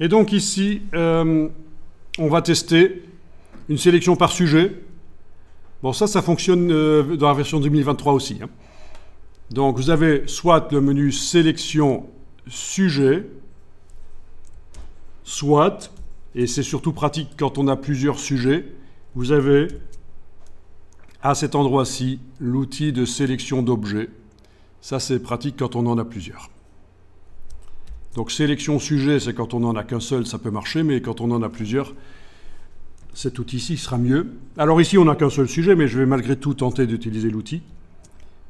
Et donc ici, on va tester une sélection par sujet. Bon, ça fonctionne dans la version 2023 aussi, hein. Donc vous avez soit le menu sélection sujet, soit, et c'est surtout pratique quand on a plusieurs sujets, vous avez à cet endroit-ci l'outil de sélection d'objets. Ça c'est pratique quand on en a plusieurs. Donc sélection sujet, c'est quand on n'en a qu'un seul, ça peut marcher, mais quand on en a plusieurs, cet outil-ci sera mieux. Alors ici on n'a qu'un seul sujet, mais je vais malgré tout tenter d'utiliser l'outil.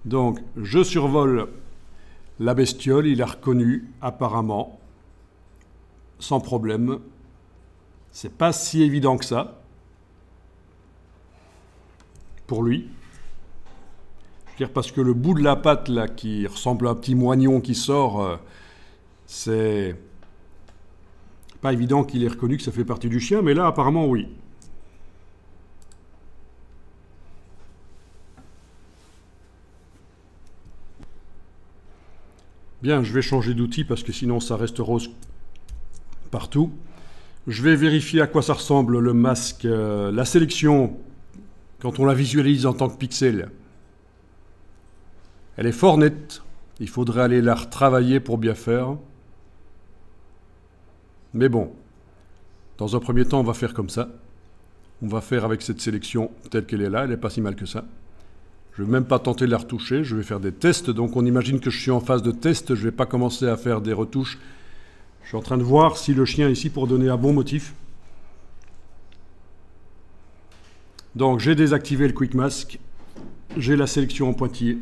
Donc je survole la bestiole, il a reconnu apparemment, sans problème. C'est pas si évident que ça, pour lui. Je veux dire, parce que le bout de la patte, là, qui ressemble à un petit moignon qui sort, c'est pas évident qu'il ait reconnu que ça fait partie du chien, mais là, apparemment, oui. Bien, je vais changer d'outil parce que sinon ça reste rose partout. Je vais vérifier à quoi ça ressemble le masque, la sélection, quand on la visualise en tant que pixel. Elle est fort nette, il faudrait aller la retravailler pour bien faire. Mais bon, dans un premier temps, on va faire comme ça. On va faire avec cette sélection telle qu'elle est là, elle n'est pas si mal que ça. Je ne vais même pas tenter de la retoucher, je vais faire des tests. Donc on imagine que je suis en phase de test, je ne vais pas commencer à faire des retouches. Je suis en train de voir si le chien ici pour donner un bon motif. Donc j'ai désactivé le Quick Mask, j'ai la sélection en pointillé.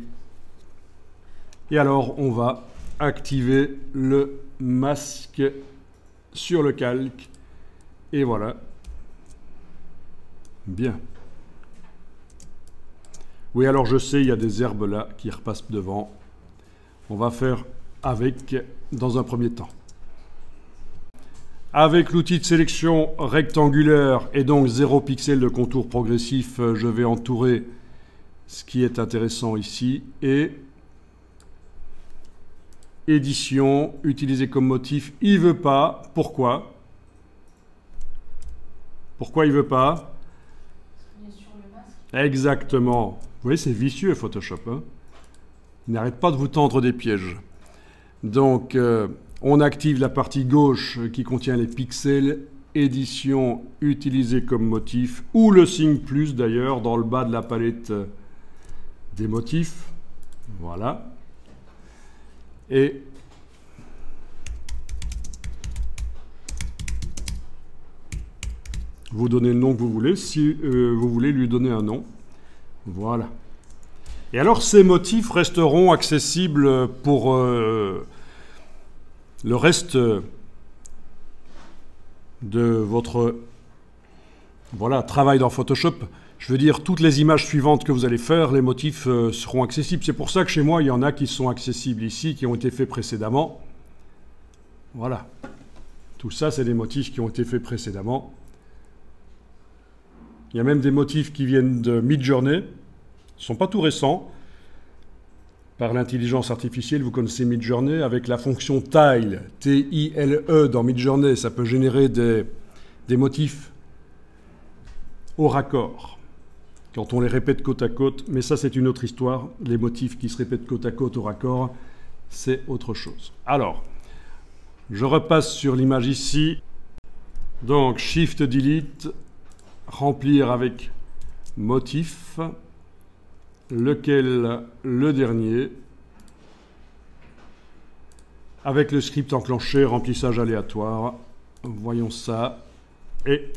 Et alors on va activer le masque sur le calque. Et voilà. Bien. Oui, alors je sais, il y a des herbes là qui repassent devant. On va faire avec dans un premier temps. Avec l'outil de sélection rectangulaire et donc 0 pixel de contour progressif, je vais entourer ce qui est intéressant ici. Et édition, utilisé comme motif, il ne veut pas. Pourquoi? Pourquoi il ne veut pas? Exactement. Vous voyez, c'est vicieux Photoshop, hein. Il n'arrête pas de vous tendre des pièges. Donc, on active la partie gauche qui contient les pixels, édition utilisée comme motif, ou le signe plus d'ailleurs, dans le bas de la palette des motifs. Voilà. Et vous donnez le nom que vous voulez, si vous voulez lui donner un nom. Voilà. Et alors, ces motifs resteront accessibles pour le reste de votre travail dans Photoshop. Je veux dire, toutes les images suivantes que vous allez faire, les motifs seront accessibles. C'est pour ça que chez moi, il y en a qui sont accessibles ici, qui ont été faits précédemment. Voilà. Tout ça, c'est des motifs qui ont été faits précédemment. Il y a même des motifs qui viennent de Midjourney. Ils ne sont pas tout récents. Par l'intelligence artificielle, vous connaissez Midjourney, avec la fonction Tile, T-I-L-E dans Midjourney, ça peut générer des motifs au raccord, quand on les répète côte à côte. Mais ça, c'est une autre histoire. Les motifs qui se répètent côte à côte au raccord, c'est autre chose. Alors, je repasse sur l'image ici. Donc, Shift Delete, remplir avec motif, lequel le dernier, avec le script enclenché, remplissage aléatoire. Voyons ça. Et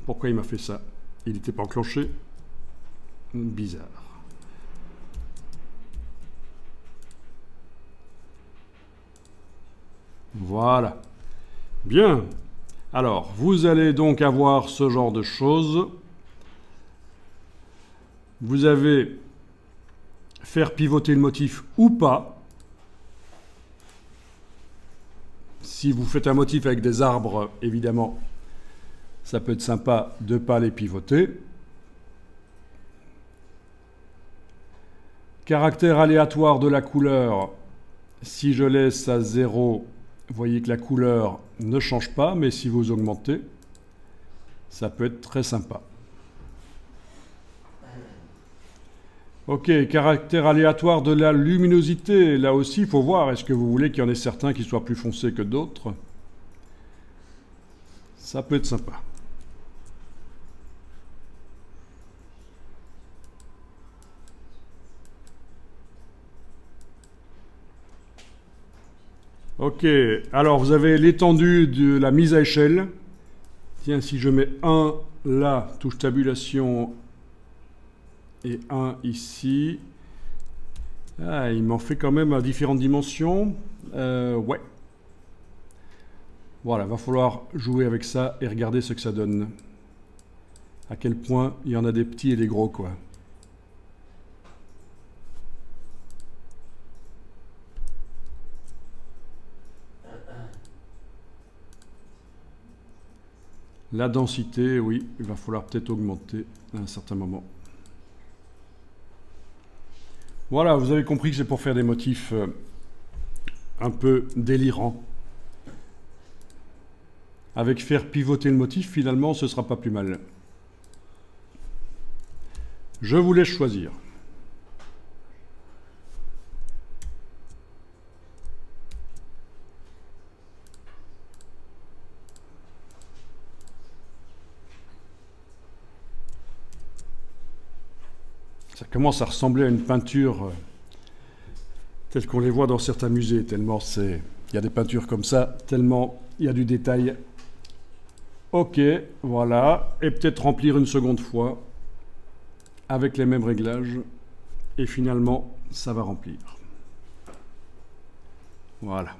pourquoi il m'a fait ça? Il n'était pas enclenché. Bizarre. Voilà. Bien. Alors, vous allez donc avoir ce genre de choses. Vous avez faire pivoter le motif ou pas. Si vous faites un motif avec des arbres, évidemment, ça peut être sympa de ne pas les pivoter. Caractère aléatoire de la couleur, si je laisse à 0, Vous voyez que la couleur ne change pas, mais si vous augmentez, ça peut être très sympa. Ok, caractère aléatoire de la luminosité. Là aussi, il faut voir, est-ce que vous voulez qu'il y en ait certains qui soient plus foncés que d'autres? Ça peut être sympa. Ok, alors vous avez l'étendue de la mise à échelle. Tiens, si je mets 1 là, touche tabulation, et 1 ici. Ah, il m'en fait quand même à différentes dimensions. Ouais. Voilà, va falloir jouer avec ça et regarder ce que ça donne. À quel point il y en a des petits et des gros, quoi. La densité, oui, il va falloir peut-être augmenter à un certain moment. Voilà, vous avez compris que c'est pour faire des motifs un peu délirants. Avec faire pivoter le motif, finalement, ce ne sera pas plus mal. Je vous laisse choisir. Ça commence à ressembler à une peinture telle qu'on les voit dans certains musées, tellement il y a des peintures comme ça, tellement il y a du détail. Ok, voilà, et peut-être remplir une seconde fois avec les mêmes réglages, et finalement, ça va remplir. Voilà.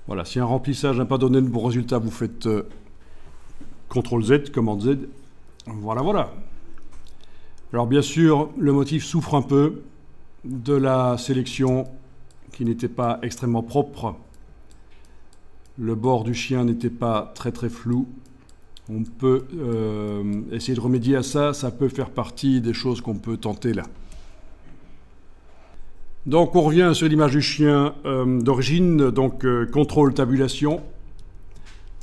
Voilà, si un remplissage n'a pas donné de bon résultat, vous faites CTRL Z, commande Z. Voilà, voilà. Alors bien sûr, le motif souffre un peu de la sélection qui n'était pas extrêmement propre. Le bord du chien n'était pas très très flou. On peut essayer de remédier à ça, ça peut faire partie des choses qu'on peut tenter là. Donc on revient sur l'image du chien d'origine, donc contrôle tabulation.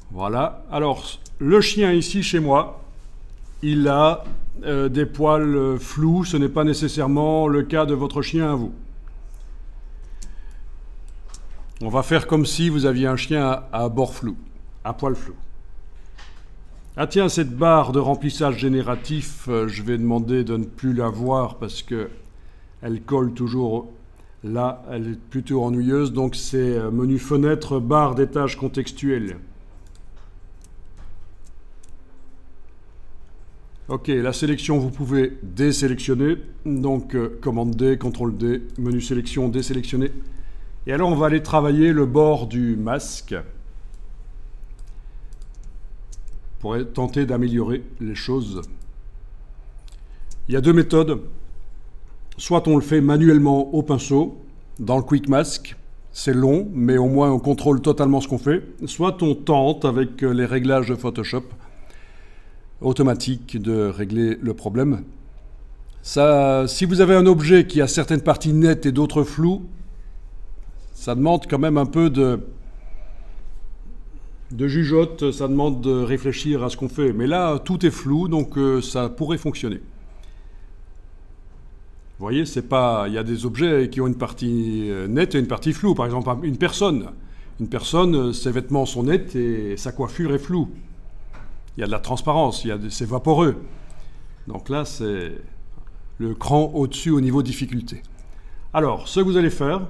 Voilà. Alors le chien ici chez moi, il a des poils flous, ce n'est pas nécessairement le cas de votre chien à vous. On va faire comme si vous aviez un chien à bord flou, à poil flou. Ah tiens, cette barre de remplissage génératif, je vais demander de ne plus la voir parce que elle colle toujours. Là, elle est plutôt ennuyeuse, donc c'est menu fenêtre, barre d'étage contextuel. Ok, la sélection, vous pouvez désélectionner, donc commande D, CTRL D, menu sélection, désélectionner. Et alors, on va aller travailler le bord du masque pour tenter d'améliorer les choses. Il y a deux méthodes. Soit on le fait manuellement au pinceau, dans le Quick Mask, c'est long, mais au moins on contrôle totalement ce qu'on fait. Soit on tente avec les réglages de Photoshop automatiques de régler le problème. Ça, si vous avez un objet qui a certaines parties nettes et d'autres floues, ça demande quand même un peu de jugeote, ça demande de réfléchir à ce qu'on fait. Mais là, tout est flou, donc ça pourrait fonctionner. Vous voyez, c'est pas. Il y a des objets qui ont une partie nette et une partie floue. Par exemple, une personne. Une personne, ses vêtements sont nets et sa coiffure est floue. Il y a de la transparence, c'est vaporeux. Donc là, c'est le cran au-dessus au niveau difficulté. Alors, ce que vous allez faire,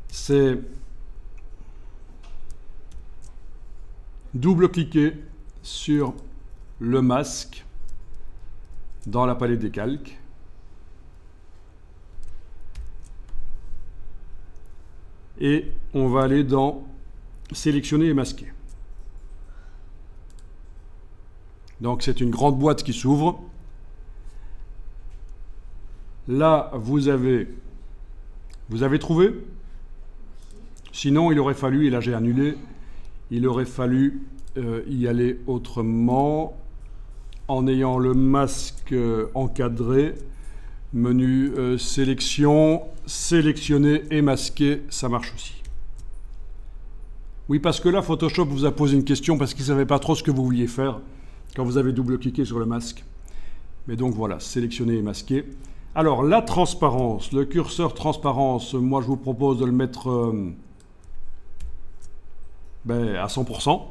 c'est double-cliquer sur le masque dans la palette des calques. Et on va aller dans sélectionner et masquer. Donc c'est une grande boîte qui s'ouvre. Là, vous avez trouvé? Sinon, il aurait fallu, et là j'ai annulé, il aurait fallu y aller autrement en ayant le masque encadré. Menu sélection, sélectionner et masquer, ça marche aussi. Oui, parce que là, Photoshop vous a posé une question parce qu'il ne savait pas trop ce que vous vouliez faire quand vous avez double-cliqué sur le masque. Mais donc voilà, sélectionner et masquer. Alors, la transparence, le curseur transparence, moi je vous propose de le mettre à 100%.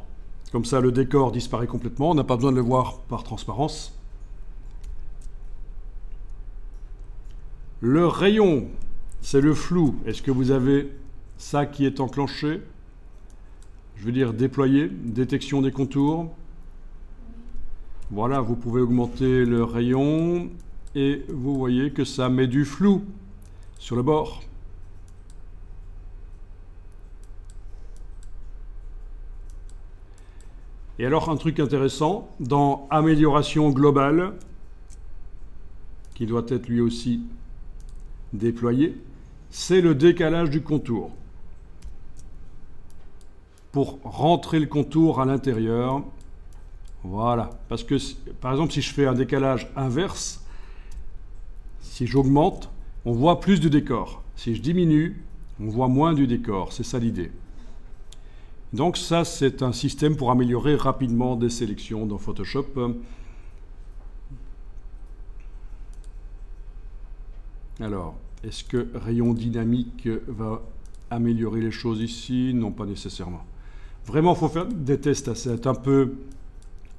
Comme ça, le décor disparaît complètement. On n'a pas besoin de le voir par transparence. Le rayon, c'est le flou. Est-ce que vous avez ça qui est enclenché? Je veux dire déployer, détection des contours. Voilà, vous pouvez augmenter le rayon et vous voyez que ça met du flou sur le bord. Et alors, un truc intéressant, dans amélioration globale, qui doit être lui aussi déployé, c'est le décalage du contour. Pour rentrer le contour à l'intérieur, voilà. Parce que, par exemple, si je fais un décalage inverse, si j'augmente, on voit plus du décor. Si je diminue, on voit moins du décor. C'est ça l'idée. Donc ça, c'est un système pour améliorer rapidement des sélections dans Photoshop. Alors, est-ce que rayon dynamique va améliorer les choses ici? Non, pas nécessairement. Vraiment, il faut faire des tests. C'est un peu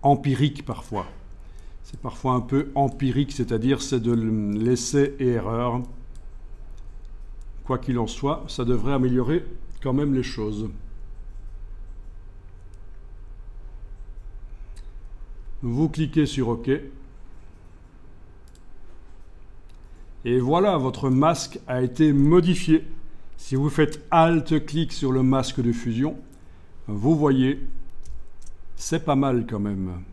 empirique parfois. C'est parfois un peu empirique, c'est-à-dire c'est de l'essai et erreur. Quoi qu'il en soit, ça devrait améliorer quand même les choses. Vous cliquez sur OK. Et voilà, votre masque a été modifié. Si vous faites Alt-clic sur le masque de fusion, vous voyez, c'est pas mal quand même.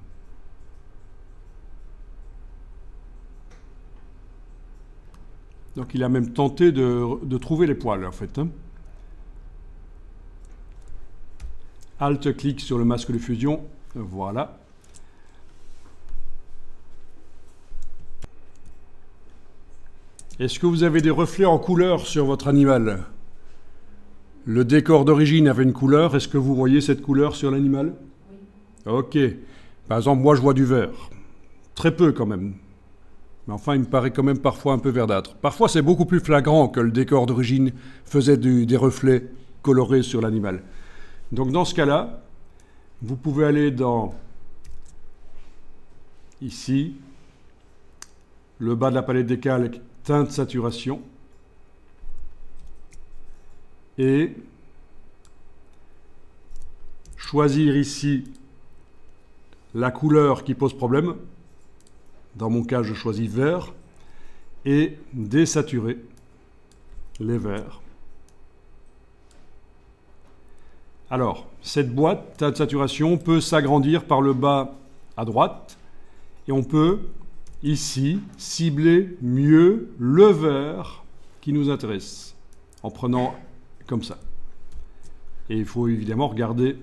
Donc il a même tenté de trouver les poils en fait. Alt-clic sur le masque de fusion, voilà. Est-ce que vous avez des reflets en couleur sur votre animal? Le décor d'origine avait une couleur. Est-ce que vous voyez cette couleur sur l'animal? Oui. Ok. Par exemple, moi je vois du vert. Très peu quand même. Mais enfin, il me paraît quand même parfois un peu verdâtre. Parfois, c'est beaucoup plus flagrant que le décor d'origine faisait des reflets colorés sur l'animal. Donc dans ce cas-là, vous pouvez aller dans, ici, le bas de la palette des calques, teinte saturation, et choisir ici la couleur qui pose problème. Dans mon cas, je choisis vert, et désaturer les verts. Alors, cette boîte, teinte saturation, peut s'agrandir par le bas à droite, et on peut ici cibler mieux le vert qui nous intéresse, en prenant comme ça. Et il faut évidemment regarder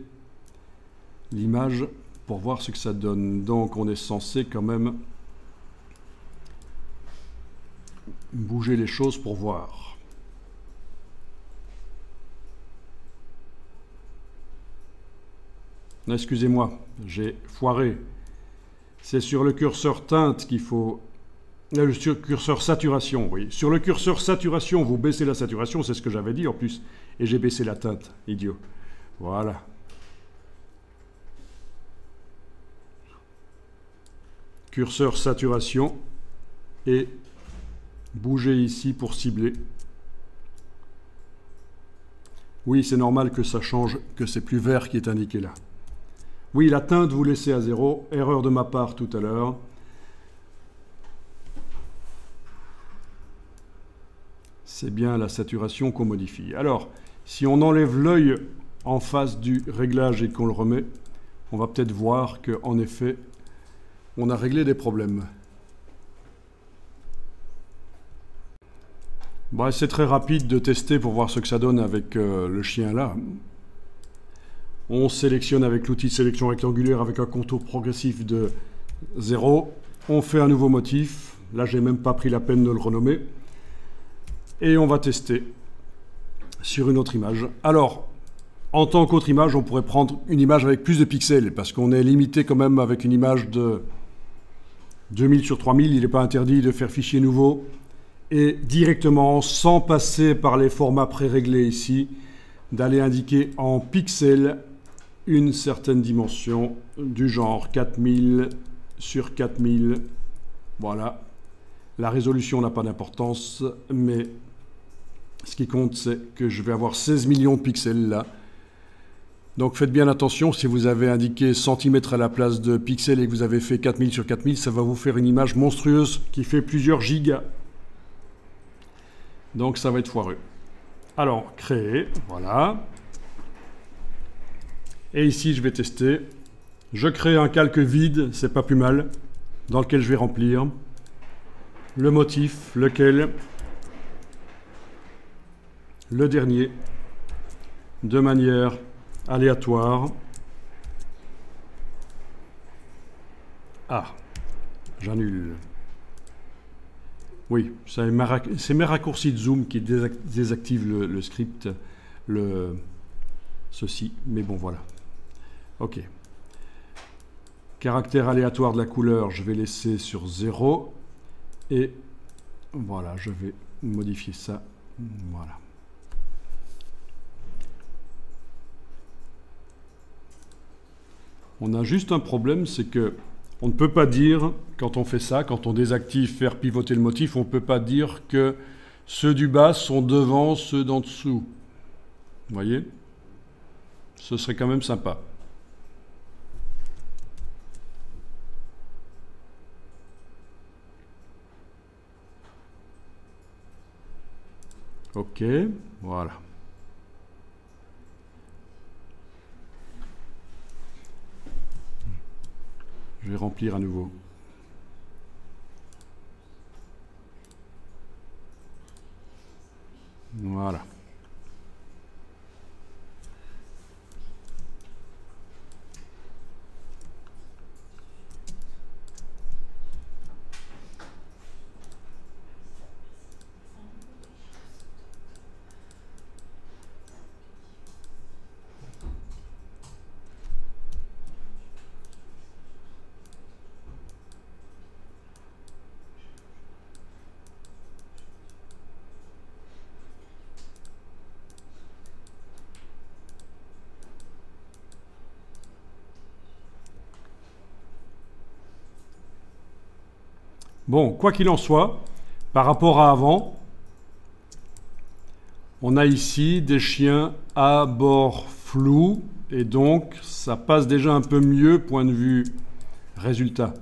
l'image pour voir ce que ça donne. Donc on est censé quand même bouger les choses pour voir. Excusez-moi, j'ai foiré. C'est sur le curseur teinte qu'il faut... Le curseur saturation, oui. Sur le curseur saturation, vous baissez la saturation, c'est ce que j'avais dit en plus. Et j'ai baissé la teinte, idiot. Voilà. Curseur saturation. Et bougez ici pour cibler. Oui, c'est normal que ça change, que c'est plus vert qui est indiqué là. Oui, la teinte, vous laissez à 0. Erreur de ma part tout à l'heure. C'est bien la saturation qu'on modifie. Alors, si on enlève l'œil en face du réglage et qu'on le remet, on va peut-être voir qu'en effet, on a réglé des problèmes. Bon, c'est très rapide de tester pour voir ce que ça donne avec le chien là. On sélectionne avec l'outil de sélection rectangulaire avec un contour progressif de 0. On fait un nouveau motif. Là, j'ai même pas pris la peine de le renommer. Et on va tester sur une autre image. Alors, en tant qu'autre image, on pourrait prendre une image avec plus de pixels, parce qu'on est limité quand même avec une image de 2000 sur 3000. Il n'est pas interdit de faire fichier nouveau et directement, sans passer par les formats pré-réglés ici, d'aller indiquer en pixels une certaine dimension du genre 4000 sur 4000. Voilà. La résolution n'a pas d'importance, mais ce qui compte, c'est que je vais avoir 16 millions de pixels là. Donc faites bien attention, si vous avez indiqué centimètres à la place de pixels et que vous avez fait 4000 sur 4000, ça va vous faire une image monstrueuse qui fait plusieurs gigas. Donc ça va être foireux. Alors, créer, voilà. Et ici, je vais tester. Je crée un calque vide, c'est pas plus mal, dans lequel je vais remplir le motif, lequel, le dernier, de manière aléatoire. Ah, j'annule. Oui, c'est mes raccourcis de zoom qui désactivent le script, ceci, mais bon, voilà. OK. Caractère aléatoire de la couleur, je vais laisser sur 0. Et voilà, je vais modifier ça. Voilà. On a juste un problème, c'est que on ne peut pas dire, quand on fait ça, quand on désactive faire pivoter le motif, on ne peut pas dire que ceux du bas sont devant ceux d'en dessous. Vous voyez? Ce serait quand même sympa. OK, voilà. Je vais remplir à nouveau. Voilà. Bon, quoi qu'il en soit, par rapport à avant, on a ici des chiens à bord flou, et donc ça passe déjà un peu mieux point de vue résultat.